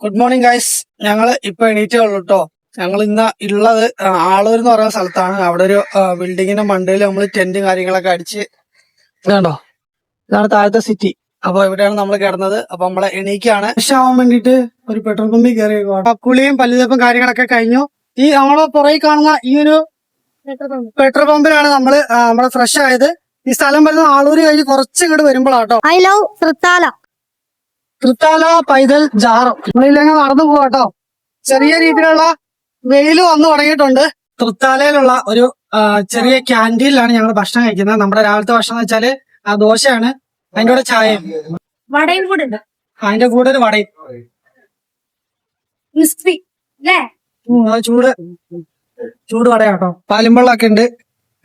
Good morning guys. ഞങ്ങള് ഇപ്പൊ എണീറ്റേ ഉള്ളൂ കേട്ടോ. ഞങ്ങൾ ഇന്ന് ഉള്ളത് ആളൂർ എന്ന് പറയുന്ന സ്ഥലത്താണ്. അവിടെ ഒരു ബിൽഡിങ്ങിന്റെ മണ്ടയിൽ നമ്മൾ ടെന്റും കാര്യങ്ങളൊക്കെ അടിച്ച് ഇതാണ്ടോ, ഇതാണ് താഴത്തെ സിറ്റി. അപ്പൊ ഇവിടെയാണ് നമ്മൾ കിടന്നത്. അപ്പൊ നമ്മളെ എണീക്കാണ്. ഫ്രഷ് ആവാൻ വേണ്ടിട്ട് ഒരു പെട്രോൾ പമ്പിൽ കയറി. കുളിയും പല്ലുതപ്പും കാര്യങ്ങളൊക്കെ കഴിഞ്ഞു. ഈ നമ്മളെ പുറകെ കാണുന്ന ഈ ഒരു പെട്രോൾ പമ്പിലാണ് നമ്മള് ഫ്രഷ് ആയത്. ഈ സ്ഥലം വരുന്നത് ആളൂര് കഴിഞ്ഞ് കുറച്ച് ഇങ്ങോട്ട് വരുമ്പോഴാട്ടോ. I love Thrithala. തൃത്താല പൈതൽ ജാറം. നമ്മളില്ലെങ്കിൽ നടന്നു പോവാട്ടോ. ചെറിയ രീതിയിലുള്ള വെയില് വന്നു തുടങ്ങിയിട്ടുണ്ട്. തൃത്താലയിലുള്ള ഒരു ചെറിയ ക്യാൻറ്റീനിലാണ് ഞങ്ങൾ ഭക്ഷണം കഴിക്കുന്നത്. നമ്മുടെ രാവിലത്തെ ഭക്ഷണം എന്ന് വെച്ചാല് ദോശയാണ്, അതിന്റെ കൂടെ ചായയും വടയും കൂടെ ഉണ്ട്. അതിന്റെ കൂടെ ഒരു വടയും. ക്രിസ്പി അല്ലേ? ചൂട് വടയാട്ടോ. പാലുമ്പള്ളൊക്കെ ഉണ്ട്.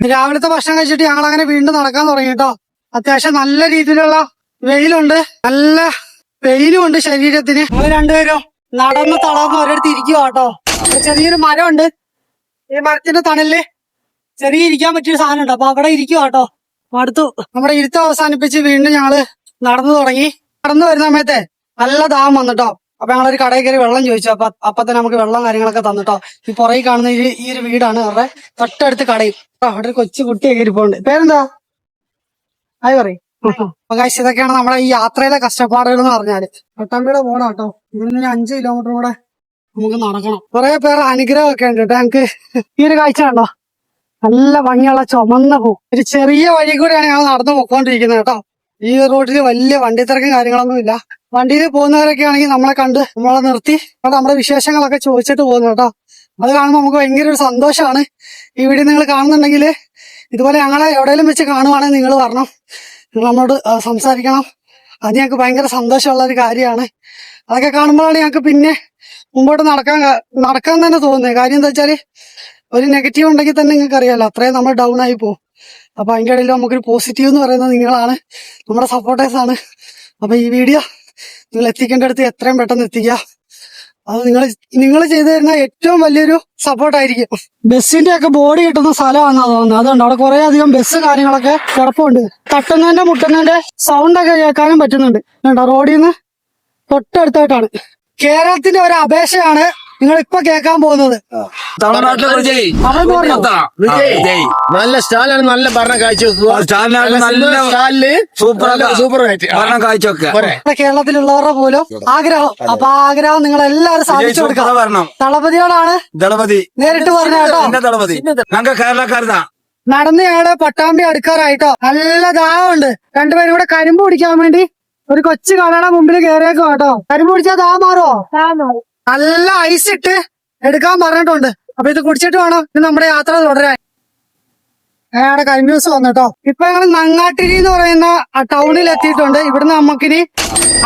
രാവിലത്തെ ഭക്ഷണം കഴിച്ചിട്ട് ഞങ്ങൾ അങ്ങനെ വീണ്ടും നടക്കാൻ തുടങ്ങി കേട്ടോ. അത്യാവശ്യം നല്ല രീതിയിലുള്ള വെയിലുണ്ട്, നല്ല പെയിനും ഉണ്ട് ശരീരത്തിന്. നമ്മൾ രണ്ടുപേരും നടന്ന് തളർന്ന് ഒരിടത്ത് ഇരിക്കുക കേട്ടോ. ചെറിയൊരു മരമുണ്ട്. ഈ മരത്തിന്റെ തണലില് ചെറിയ ഇരിക്കാൻ പറ്റിയൊരു സാധനം ഉണ്ട്. അപ്പൊ അവിടെ ഇരിക്കുക കേട്ടോ. അടുത്തു നമ്മുടെ ഇരുത്തം അവസാനിപ്പിച്ച് വീണ്ടും ഞങ്ങള് നടന്നു തുടങ്ങി. നടന്നു വരുന്ന സമയത്തെ നല്ല ദാഹം വന്നിട്ടോ. അപ്പൊ ഞങ്ങളൊരു കടയിൽ കയറി വെള്ളം ചോദിച്ചു. അപ്പൊ തന്നെ നമുക്ക് വെള്ളം കാര്യങ്ങളൊക്കെ തന്നിട്ടോ. ഈ പുറകെ കാണുന്ന ഈ ഒരു വീടാണ് അവരുടെ തൊട്ടടുത്ത് കടയും. അവിടെ ഒരു കൊച്ചു കുട്ടിയൊക്കെ ഇരിപ്പുണ്ട്. പേരെന്താ? ആയി പറയും. ഇതൊക്കെയാണ് നമ്മുടെ ഈ യാത്രയിലെ കഷ്ടപ്പാടുകൾ എന്ന് പറഞ്ഞാല്. പട്ടാമ്പിയുടെ പോണം കേട്ടോ. ഇവിടുന്ന് 5 കിലോമീറ്റർ കൂടെ നമുക്ക് നടക്കണം. കുറെ പേർ അനുഗ്രഹമൊക്കെ ഉണ്ട് കേട്ടോ ഞങ്ങക്ക്. ഈ ഒരു കാഴ്ച കണ്ടോ, നല്ല ഭംഗിയുള്ള ചുമന്ന പൂ. ഒരു ചെറിയ വഴി കൂടെയാണ് ഞങ്ങൾ നടന്നു പോയിക്കൊണ്ടിരിക്കുന്നത് കേട്ടോ. ഈ റോഡിൽ വലിയ വണ്ടി തിരക്കും കാര്യങ്ങളൊന്നും ഇല്ല. വണ്ടിയിൽ പോകുന്നവരൊക്കെ ആണെങ്കിൽ നമ്മളെ കണ്ട് നമ്മളെ നിർത്തി നമ്മുടെ വിശേഷങ്ങളൊക്കെ ചോദിച്ചിട്ട് പോകുന്നു കേട്ടോ. അത് കാണുമ്പോൾ നമുക്ക് ഭയങ്കര ഒരു സന്തോഷമാണ്. ഈ വീഡിയോ നിങ്ങൾ കാണുന്നുണ്ടെങ്കിൽ ഇതുപോലെ ഞങ്ങളെ എവിടെയെങ്കിലും വെച്ച് കാണുവാണെങ്കിൽ നിങ്ങൾ വരണം, നിങ്ങൾ നമ്മളോട് സംസാരിക്കണം. അത് ഞങ്ങൾക്ക് ഭയങ്കര സന്തോഷമുള്ള ഒരു കാര്യമാണ്. അതൊക്കെ കാണുമ്പോഴാണ് ഞങ്ങൾക്ക് പിന്നെ മുമ്പോട്ട് നടക്കാൻ തന്നെ തോന്നുന്നത്. കാര്യം എന്താ വെച്ചാല് ഒരു നെഗറ്റീവ് ഉണ്ടെങ്കിൽ തന്നെ നിങ്ങൾക്ക് അറിയാമല്ലോ, അത്രയും നമ്മൾ ഡൗൺ ആയി പോകും. അപ്പൊ അതിന്റെ ഇടയിൽ നമുക്കൊരു പോസിറ്റീവ് എന്ന് പറയുന്നത് നിങ്ങളാണ്, നമ്മുടെ സപ്പോർട്ടേഴ്സ് ആണ്. അപ്പൊ ഈ വീഡിയോ നിങ്ങൾ എത്തിക്കേണ്ടടുത്ത് എത്രയും പെട്ടെന്ന് എത്തിക്കുക. അത് നിങ്ങൾ ചെയ്തു തരുന്ന ഏറ്റവും വലിയൊരു സപ്പോർട്ടായിരിക്കും. ബസ്സിന്റെ ഒക്കെ ബോഡി കിട്ടുന്ന സ്ഥലമാണെന്നാ തോന്നുന്നത്. അതുകൊണ്ട് അവിടെ കുറെ അധികം ബസ് കാര്യങ്ങളൊക്കെ കിടപ്പുണ്ട്. തട്ടുന്നതിന്റെ മുട്ടുന്നതിന്റെ സൗണ്ട് ഒക്കെ കേൾക്കാനും പറ്റുന്നുണ്ട്. റോഡിൽ നിന്ന് തൊട്ടടുത്തായിട്ടാണ്. കേരളത്തിന്റെ ഒരു അപേക്ഷയാണ് നിങ്ങൾ ഇപ്പൊ കേൾക്കാൻ പോകുന്നത്. നല്ല സ്റ്റാലാണ്, നല്ല ഭരണം കേരളത്തിലുള്ളവരുടെ പോലും ആഗ്രഹം. അപ്പൊ ആ ആഗ്രഹം നിങ്ങൾ എല്ലാവരും സാധിച്ചു കൊടുക്കാം. ദളപതിയോടാണ് നേരിട്ട് പറഞ്ഞ കേട്ടോ. കേരളക്കാരതാ. നടന്ന് ഞങ്ങള് പട്ടാമ്പി അടുക്കാറായിട്ടോ. നല്ല ദാഹമുണ്ട്. രണ്ടുപേരും കൂടെ കരിമ്പ് കുടിക്കാൻ വേണ്ടി ഒരു കൊച്ചു കടയുടെ മുമ്പിൽ കയറിയേക്കോ കേട്ടോ. കരിമ്പ് കുടിച്ചാൽ ദാഹം മാറുമോ? നല്ല ഐസ് ഇട്ട് എടുക്കാൻ പറഞ്ഞിട്ടുണ്ട്. അപ്പൊ ഇത് കുടിച്ചിട്ട് വേണം നമ്മുടെ യാത്ര തുടരാൻ. അവിടെ കരിമ്പ്യൂസ് വന്നിട്ടോ. ഇപ്പൊ ഞങ്ങൾ നങ്ങാട്ടിരി എന്ന് പറയുന്ന ടൗണിൽ എത്തിയിട്ടുണ്ട്. ഇവിടുന്ന് നമുക്കിനി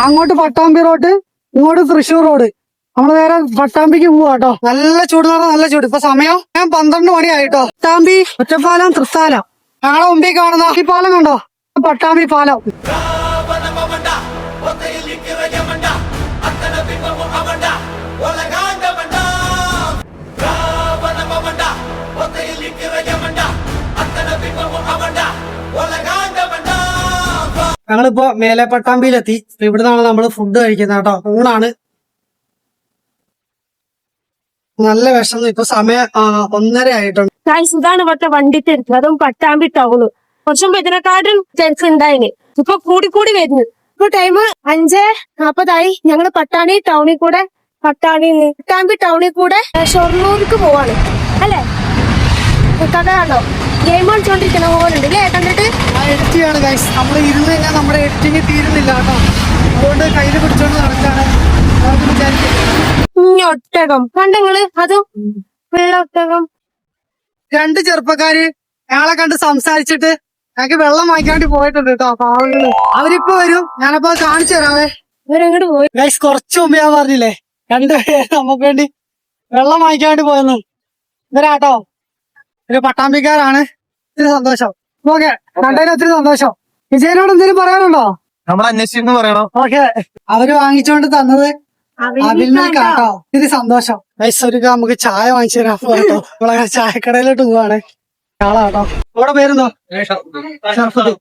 അങ്ങോട്ട് പട്ടാമ്പി റോഡ്, ഇങ്ങോട്ട് തൃശ്ശൂർ റോഡ്. നമ്മള് നേരെ പട്ടാമ്പിക്ക് പോവാ കേട്ടോ. നല്ല ചൂട് എന്ന് പറഞ്ഞാൽ നല്ല ചൂട്. ഇപ്പൊ സമയം 12 മണിയായിട്ടോ. പട്ടാമ്പി ഒറ്റപ്പാലം തൃത്താലം. ഞങ്ങളെ മുമ്പിൽ കാണുന്ന ഈ പാലം കണ്ടോ, പട്ടാമ്പി പാലം. ഞങ്ങളിപ്പോ മേലെ പട്ടാമ്പിയിലെത്തി. ഇവിടുന്നാണ് നമ്മള് ഫുഡ് കഴിക്കുന്നത് കേട്ടോ. ഊണാണ്. നല്ല വിഷമം. ഇപ്പൊ സമയം 1:30 ആയിട്ടുണ്ട്. ഇതാണ് ഇവിടുത്തെ വണ്ടി തിരിച്ചത്, അതും പട്ടാമ്പി ടൗണ്. കുറച്ചുമ്പോ ഇതിനെക്കാട്ടും തിരക്ക് ഉണ്ടായിന്. ഇപ്പൊ കൂടി വരുന്നു. ഇപ്പൊ ടൈം 5:40 ഞങ്ങള് പട്ടാമ്പി ടൗണിൽ കൂടെ ഷൊർണൂർക്ക് പോവാണ് അല്ലേ? കണ്ടോ, ഗെയിം കളിച്ചോണ്ടിരിക്കണ പോലുണ്ട് അല്ലേ? കണ്ടിട്ട് എഡിറ്റ് ചെയ്യാണ് ഗൈസ്. നമ്മൾ ഇരുന്ന് കഴിഞ്ഞാൽ നമ്മുടെ എഡിറ്റിങ് തീരുന്നില്ല കേട്ടോ. അതുകൊണ്ട് കയ്യിൽ പിടിച്ചോണ്ട് നടക്കാണ്. ഒട്ടകം കണ്ടങ്ങള്, അതും വെള്ള ഒട്ടകം. 2 ചെറുപ്പക്കാര് ഞങ്ങളെ കണ്ട് സംസാരിച്ചിട്ട് ഞങ്ങൾക്ക് വെള്ളം വാങ്ങിക്കാൻ വേണ്ടി പോയിട്ടുണ്ട് കേട്ടോ. പാവങ്ങള് അവരിപ്പോ വരും. ഞാനപ്പോ കാണിച്ചു തരാവേ. ഇവരങ്ങോട്ട് പോയി ഗൈസ്. കുറച്ചു മുമ്പ് ഞാൻ പറഞ്ഞില്ലേ 2 പേര് നമുക്ക് വേണ്ടി വെള്ളം വാങ്ങിക്കാൻ വേണ്ടി പോയെന്ന്. ഇവരാട്ടോ ഒരു പട്ടാമ്പിക്കാരാണ്. ഒത്തിരി സന്തോഷം. ഓക്കെ, രണ്ടേരും ഒത്തിരി സന്തോഷം. വിജയനോട് എന്തെങ്കിലും പറയാനുണ്ടോ? നമ്മളെ അന്വേഷിച്ചെന്ന് പറയണോ? ഓക്കെ, അവര് വാങ്ങിച്ചോണ്ട് തന്നത് അവിൽമിൽക്കാട്ടോ. ഒത്തിരി സന്തോഷം. ഗൈസ്, ഒരു നമുക്ക് ചായ വാങ്ങിച്ചു തരാൻ കേട്ടോ. നമ്മളെ ചായക്കടയിലോട്ട് പോവാണ്. ആളാട്ടോ. നമ്മുടെ പേരെന്തോ? ഷർഫുദ്ദീൻ.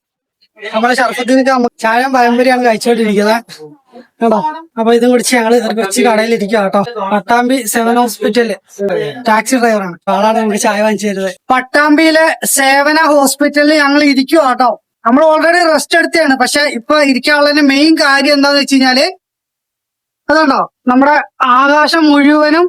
നമ്മളെ ഷർഫുദ്ദീനൊക്കെ ചായയും പഴംപൊരിയാണ് കഴിച്ചോണ്ടിരിക്കുന്നത്. കേട്ടോ. അപ്പൊ ഇത് കുടിച്ച് ഞങ്ങള് ഒരു കൊച്ചു കടയിൽ ഇരിക്കുക കേട്ടോ. പട്ടാമ്പി 7 ഹോസ്പിറ്റലില് ടാക്സി ഡ്രൈവറാണ്, ആളാണ് നമുക്ക് ചായ വാങ്ങിച്ചു തരുന്നത്. പട്ടാമ്പിയിലെ സേവന ഹോസ്പിറ്റലിൽ ഞങ്ങൾ ഇരിക്കുക കേട്ടോ. നമ്മൾ ഓൾറെഡി റെസ്റ്റ് എടുത്തതാണ്, പക്ഷെ ഇപ്പൊ ഇരിക്കാനുള്ളതിന്റെ മെയിൻ കാര്യം എന്താന്ന് വെച്ച് കഴിഞ്ഞാല് അതുകൊണ്ടോ നമ്മുടെ ആകാശം മുഴുവനും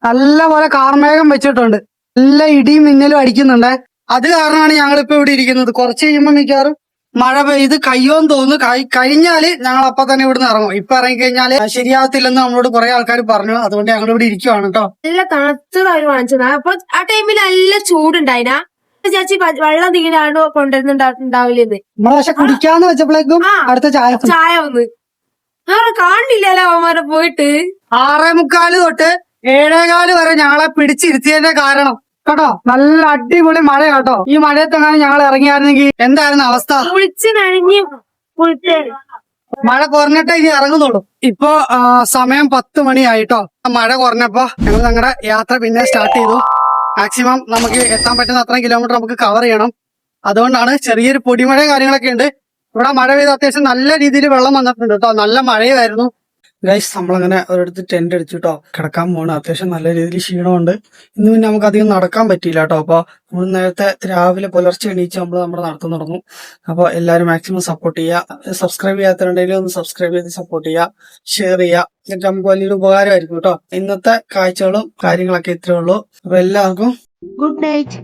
നല്ലപോലെ കാർമേഘം വെച്ചിട്ടുണ്ട്, നല്ല ഇടിയും മിന്നലും അടിക്കുന്നുണ്ട്. അത് കാരണമാണ് ഞങ്ങളിപ്പോ ഇവിടെ ഇരിക്കുന്നത്. കുറച്ച് കഴിയുമ്പോൾ മിക്കവാറും മഴ പെയ്ത് കയ്യോന്ന് തോന്നുന്നു. കഴിഞ്ഞാല് ഞങ്ങൾ അപ്പൊ തന്നെ ഇവിടുന്ന് ഇറങ്ങും. ഇപ്പൊ ഇറങ്ങിക്കഴിഞ്ഞാല് ശരിയാവത്തില്ലെന്ന് നമ്മളോട് കുറെ ആൾക്കാർ പറഞ്ഞു. അതുകൊണ്ട് ഞങ്ങൾ ഇവിടെ ഇരിക്കുവാണ് കേട്ടോ. നല്ല തണുത്തത് അവര് വാങ്ങിച്ചതാ. അപ്പൊ ആ ടൈമിൽ നല്ല ചൂടുണ്ടായിനാ. ചേച്ചി വെള്ളം തീരാണോ കൊണ്ടുവരുന്നുണ്ടാവില്ലെന്ന്. നമ്മള് പക്ഷെ കുടിക്കാന്ന് വെച്ചപ്പോഴേക്കും അടുത്ത ചായ വന്ന് കാണില്ലല്ലോ അവന്മാരെ പോയിട്ട്. 6:45 തൊട്ട് 7:15 വരെ ഞങ്ങളെ പിടിച്ചിരുത്തിയതിന്റെ കാരണം കേട്ടോ, നല്ല അടിപൊളി മഴ കേട്ടോ. ഈ മഴയത്തെങ്ങാനും ഞങ്ങൾ ഇറങ്ങിയായിരുന്നെങ്കിൽ എന്തായിരുന്നു അവസ്ഥ? കുളിച്ച് നനഞ്ഞ് കുളിച്ച് മഴ കുറഞ്ഞിട്ടേ ഇനി ഇറങ്ങുന്നുള്ളൂ. ഇപ്പൊ സമയം 10 മണിയായിട്ടോ. മഴ കുറഞ്ഞപ്പോ ഞങ്ങൾ ഞങ്ങളുടെ യാത്ര പിന്നെ സ്റ്റാർട്ട് ചെയ്തു. മാക്സിമം നമുക്ക് എത്താൻ പറ്റുന്ന അത്രയും കിലോമീറ്റർ നമുക്ക് കവർ ചെയ്യണം. അതുകൊണ്ടാണ് ചെറിയൊരു പൊടിമഴ കാര്യങ്ങളൊക്കെ ഉണ്ട്. ഇവിടെ മഴ പെയ്ത് അത്യാവശ്യം നല്ല രീതിയിൽ വെള്ളം വന്നിട്ടുണ്ട് കേട്ടോ. നല്ല മഴയായിരുന്നു ഗൈസ്. നമ്മളങ്ങനെ ഒരിടത്ത് ടെന്റ് അടിച്ചു കേട്ടോ, കിടക്കാൻ പോകണം. അത്യാവശ്യം നല്ല രീതിയിൽ ക്ഷീണമുണ്ട്. ഇന്ന് പിന്നെ നമുക്ക് അധികം നടക്കാൻ പറ്റിയില്ല കേട്ടോ. അപ്പൊ നമ്മൾ നേരത്തെ രാവിലെ പുലർച്ചെ എണീച്ച് നമ്മൾ നമ്മുടെ നടത്തം നടന്നു. അപ്പൊ എല്ലാവരും മാക്സിമം സപ്പോർട്ട് ചെയ്യുക. സബ്സ്ക്രൈബ് ചെയ്യാത്തവരുണ്ടെങ്കിൽ ഒന്ന് സബ്സ്ക്രൈബ് ചെയ്ത് സപ്പോർട്ട് ചെയ്യുക, ഷെയർ ചെയ്യുക. എന്നിട്ട് നമുക്ക് വലിയൊരു ഉപകാരമായിരിക്കും കേട്ടോ. ഇന്നത്തെ കാഴ്ചകളും കാര്യങ്ങളൊക്കെ ഇത്രേ ഉള്ളൂ. അപ്പൊ എല്ലാവർക്കും ഗുഡ് നൈറ്റ്.